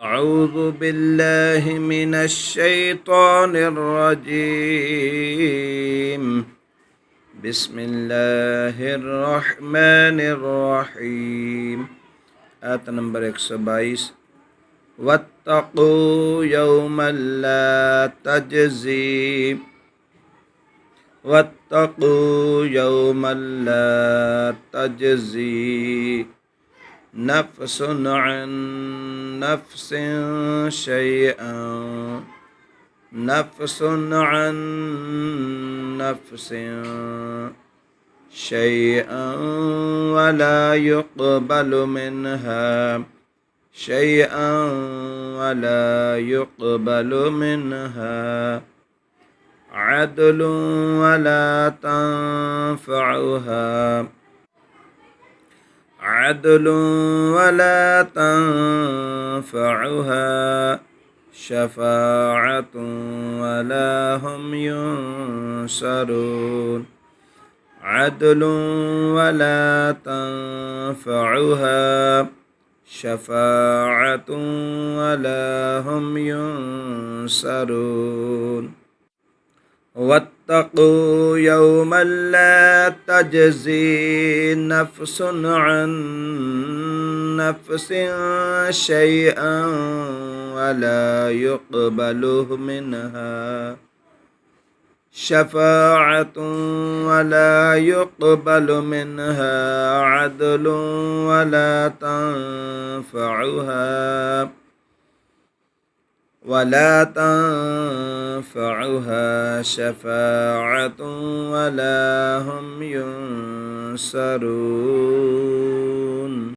أعوذ بالله من الشيطان الرجيم. بسم الله الرحمن الرحيم. آيت نمبر 122. واتقوا يوما لا تجزي واتقوا يوما لا تجزي نفس عن نفس شيئا نفس عن نفس شيئا ولا يقبل منها عدل ولا تنفعها شفاعة ولا هم ينصرون. عدل ولا تنفعها شفاعة ولا هم ينصرون. واتقوا يوما لا تجزي نفس عن نفس شيئا ولا يقبل منها شفاعة ولا يقبل منها عدل ولا تنفعها شفاعة ولا هم ينصرون.